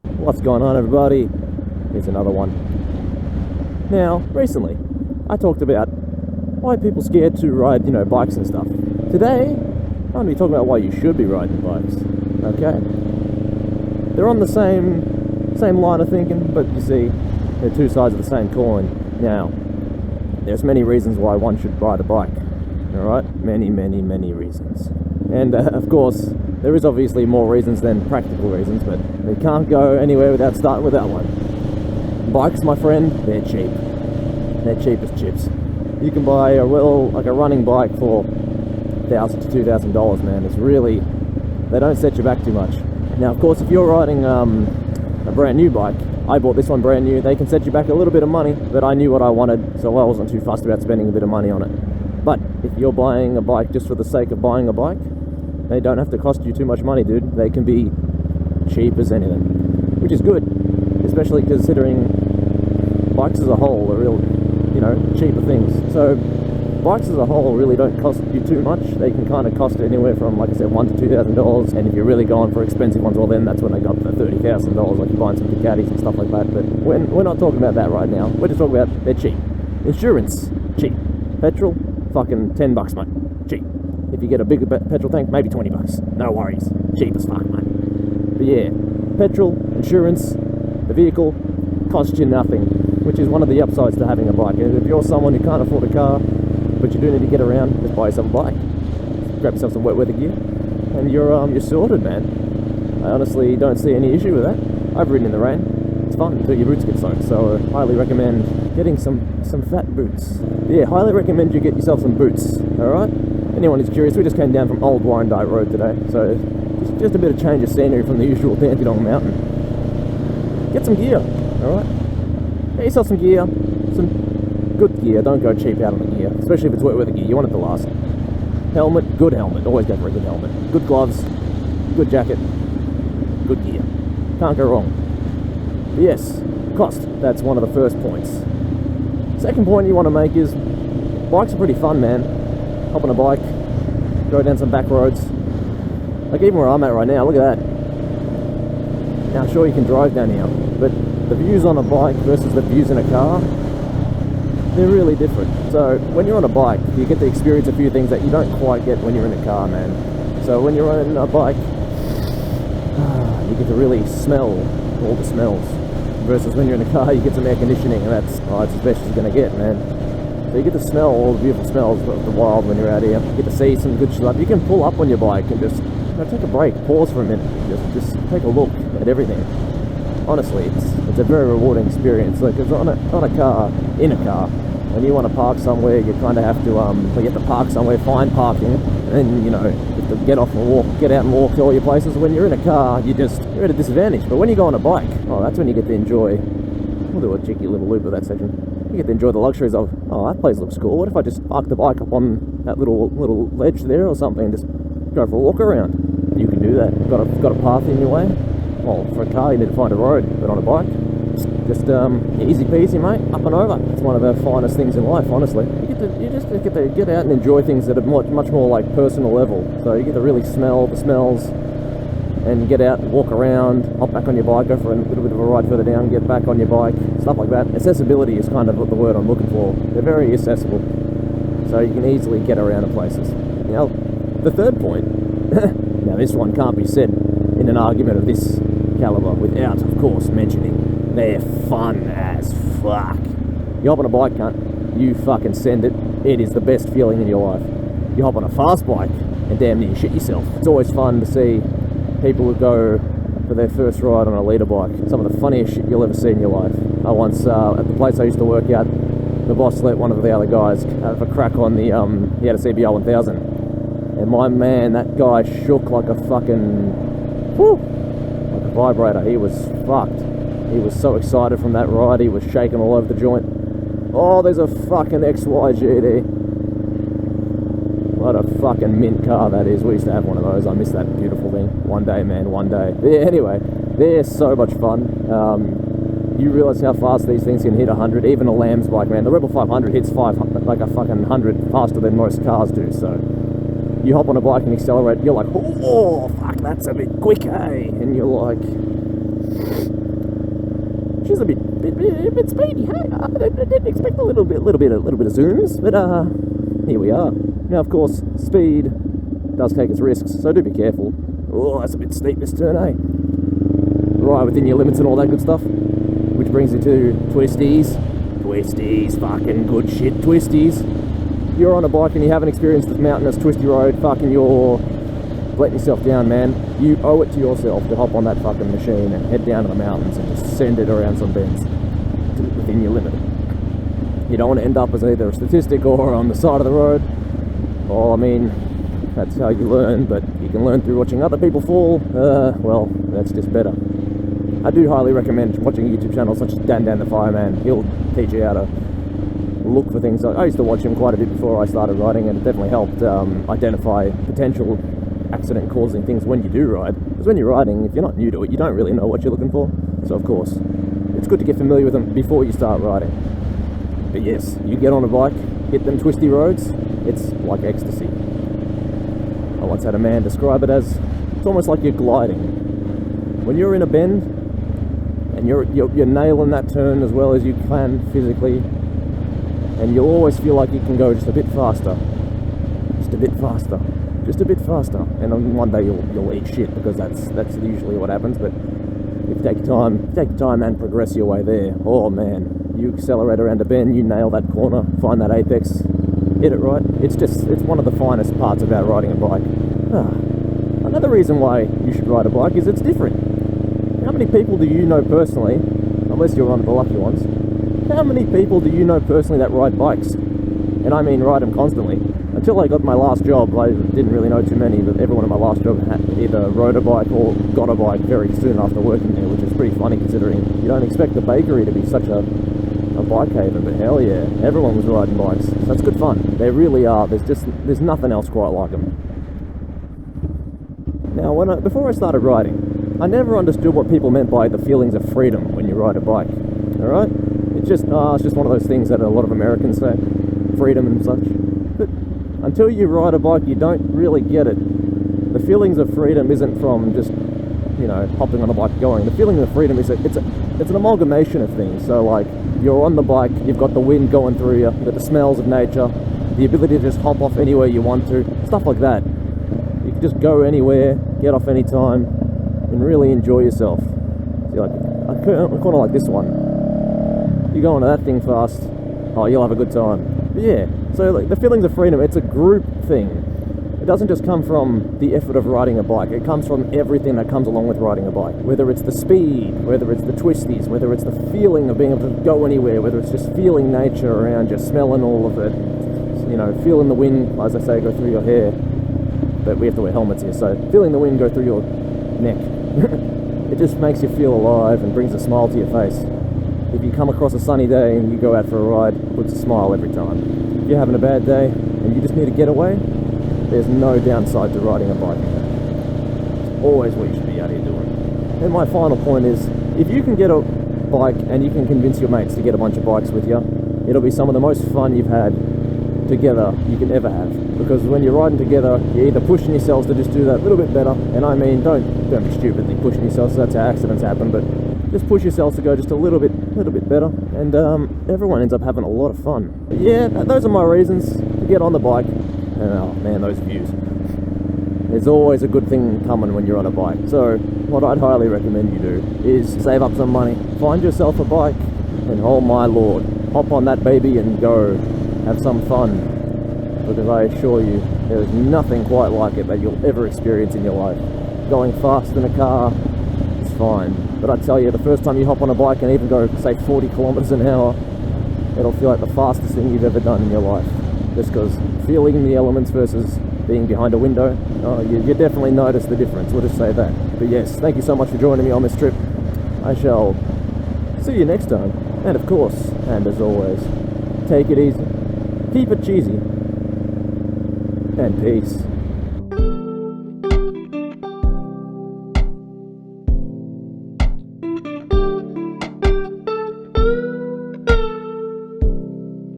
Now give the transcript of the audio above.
What's going on, everybody? Here's another one. Now, recently, I talked about why people scared to ride, bikes and stuff. Today, I'm going to be talking about why you should be riding bikes. Okay? They're on the same line of thinking, but you see, they're two sides of the same coin. Now, there's many reasons why one should ride a bike. Alright? Many, many, many reasons. And, of course, there is obviously more reasons than practical reasons, but we can't go anywhere without starting with that one. Bikes, my friend, they're cheap. They're cheap as chips. You can buy a running bike for $1,000 to $2,000, man. It's really, they don't set you back too much. Now, of course, if you're riding a brand new bike, I bought this one brand new, they can set you back a little bit of money, but I knew what I wanted, so I wasn't too fussed about spending a bit of money on it. But if you're buying a bike just for the sake of buying a bike, they don't have to cost you too much money, dude. They can be cheap as anything, which is good, especially considering bikes as a whole are real, cheaper things. So bikes as a whole really don't cost you too much. They can kind of cost anywhere from, like I said, $1,000 to $2,000, and if you're really going for expensive ones, well then that's when they got the $30,000, like you're buying some Ducatis and stuff like that. But we're not talking about that right now. We're just talking about they're cheap. Insurance, cheap. Petrol, fucking $10, mate. Cheap. If you get a bigger petrol tank, maybe $20. No worries. Cheap as fuck, mate. But yeah, petrol, insurance, the vehicle costs you nothing, which is one of the upsides to having a bike. And if you're someone who can't afford a car, but you do need to get around, just buy yourself a bike. Grab yourself some wet weather gear, and you're sorted, man. I honestly don't see any issue with that. I've ridden in the rain. It's fun until your boots get soaked, so I highly recommend getting some fat boots. Yeah, highly recommend you get yourself some boots, alright? Anyone who's curious, we just came down from Old Warrandyte Road today, so just a bit of change of scenery from the usual Dandenong Mountain. Get some gear, alright? Get yourself some gear, some good gear. Don't go cheap out on the gear, especially if it's wet weather gear. You want it to last. Helmet, good helmet. Always go for a good helmet. Good gloves, good jacket, good gear. Can't go wrong. But yes, cost. That's one of the first points. Second point you want to make is bikes are pretty fun, man. Hop on a bike, go down some back roads. Like even where I'm at right now, look at that. Now sure you can drive down here, but the views on a bike versus the views in a car, they're really different. So when you're on a bike, you get to experience a few things that you don't quite get when you're in a car, man. So when you're on a bike, you get to really smell all the smells. Versus when you're in a car, you get some air conditioning, and that's as best as you're going to get, man. So you get to smell all the beautiful smells of the wild when you're out here. You get to see some good stuff. You can pull up on your bike and just take a break, pause for a minute, just take a look at everything. Honestly, it's a very rewarding experience. Like, it's on a car, in a car, when you want to park somewhere, you kind of have to, you have to park somewhere, find parking, and then, you have to get off and walk, get out and walk to all your places. When you're in a car, you're at a disadvantage. But when you go on a bike, that's when you get to enjoy. We'll do a cheeky little loop of that section. You get to enjoy the luxuries of, that place looks cool. What if I just park the bike up on that little ledge there or something and just go for a walk around? You can do that. Got a path in your way. Well, for a car you need to find a road, but on a bike, just easy peasy, mate, up and over. It's one of the finest things in life, honestly. You just get to get out and enjoy things at a much more like personal level. So you get to really smell the smells and get out and walk around, hop back on your bike, go for a little bit of a ride further down, get back on your bike, stuff like that. Accessibility is kind of the word I'm looking for. They're very accessible, so you can easily get around to places. Now, the third point, now this one can't be said in an argument of this caliber without, of course, mentioning they're fun as fuck. You hop on a bike, cunt, you fucking send it. It is the best feeling in your life. You hop on a fast bike and damn near shit yourself. It's always fun to see people who go for their first ride on a leader bike. Some of the funniest shit you'll ever see in your life. I once, at the place I used to work at, the boss let one of the other guys have a crack on the, he had a CBR 1000. And my man, that guy shook like a fucking, like a vibrator. He was fucked. He was so excited from that ride, he was shaking all over the joint. Oh, there's a fucking XYG there. What a fucking mint car that is. We used to have one of those. I miss that beautiful thing. One day, man, one day. Yeah, anyway, they're so much fun. You realise how fast these things can hit 100. Even a Lamb's bike, man. The Rebel 500 hits 500, like a fucking 100 faster than most cars do. So you hop on a bike and accelerate, you're like, oh, fuck, that's a bit quick, hey? And you're like, she's a bit speedy, hey? I didn't expect a little bit of zooms, but here we are. Now, of course, speed does take its risks, so do be careful. Oh, that's a bit steep, this turn, eh? Right within your limits and all that good stuff. Which brings you to twisties. Twisties, fucking good shit, twisties. You're on a bike and you haven't experienced this mountainous twisty road, fucking you're letting yourself down, man. You owe it to yourself to hop on that fucking machine and head down to the mountains and just send it around some bends within your limit. You don't want to end up as either a statistic or on the side of the road. Well, I mean, that's how you learn, but you can learn through watching other people fall. Well, that's just better. I do highly recommend watching a YouTube channel such as Dan the Fireman. He'll teach you how to look for things. I used to watch him quite a bit before I started riding, and it definitely helped identify potential accident-causing things when you do ride. Because when you're riding, if you're not new to it, you don't really know what you're looking for. So of course, it's good to get familiar with them before you start riding. But yes, you get on a bike, hit them twisty roads, it's like ecstasy. I once had a man describe it as, it's almost like you're gliding. When you're in a bend, and you're nailing that turn as well as you can physically, and you'll always feel like you can go just a bit faster, just a bit faster, just a bit faster, and on one day you'll eat shit, because that's usually what happens. But if you take your time and progress your way there, oh man, you accelerate around a bend, you nail that corner, find that apex, hit it right. It's one of the finest parts about riding a bike. Another reason why you should ride a bike is it's different. How many people do you know personally, unless you're one of the lucky ones, how many people do you know personally that ride bikes? And I mean ride them constantly. Until I got my last job, I didn't really know too many, but everyone at my last job had either rode a bike or got a bike very soon after working there, which is pretty funny considering you don't expect the bakery to be such a bike haven, but hell yeah, everyone was riding bikes. So that's good fun. They really are. There's nothing else quite like them. Now, before I started riding, I never understood what people meant by the feelings of freedom when you ride a bike. Alright? It's just one of those things that a lot of Americans say, freedom and such. But until you ride a bike, you don't really get it. The feelings of freedom isn't from just, hopping on a bike going. The feeling of freedom is it's an amalgamation of things. So like, you're on the bike, you've got the wind going through you, you've got the smells of nature, the ability to just hop off anywhere you want to, stuff like that. You can just go anywhere, get off any time, and really enjoy yourself. See, like a corner like this one, you go onto that thing fast, oh, you'll have a good time. But yeah, so like the feelings of freedom, it's a group thing. It doesn't just come from the effort of riding a bike, it comes from everything that comes along with riding a bike. Whether it's the speed, whether it's the twisties, whether it's the feeling of being able to go anywhere, whether it's just feeling nature around you, smelling all of it, feeling the wind, as I say, go through your hair. But we have to wear helmets here, so feeling the wind go through your neck. It just makes you feel alive and brings a smile to your face. If you come across a sunny day and you go out for a ride, it puts a smile every time. If you're having a bad day and you just need to get away, there's no downside to riding a bike. It's always what you should be out here doing. And my final point is, if you can get a bike and you can convince your mates to get a bunch of bikes with you, it'll be some of the most fun you've had together you can ever have. Because when you're riding together, you're either pushing yourselves to just do that little bit better, and I mean, don't be stupidly pushing yourselves, that's how accidents happen, but just push yourselves to go just a little bit better, and everyone ends up having a lot of fun. But yeah, those are my reasons to get on the bike. And oh man, those views. There's always a good thing coming when you're on a bike. So what I'd highly recommend you do is save up some money, find yourself a bike, and oh my lord, hop on that baby and go. Have some fun. Because I assure you, there is nothing quite like it that you'll ever experience in your life. Going fast in a car is fine, but I tell you, the first time you hop on a bike and even go, say, 40 kilometers an hour, it'll feel like the fastest thing you've ever done in your life. Just because feeling the elements versus being behind a window, you definitely notice the difference, we'll just say that. But yes, thank you so much for joining me on this trip. I shall see you next time, and of course, and as always, take it easy, keep it cheesy, and peace.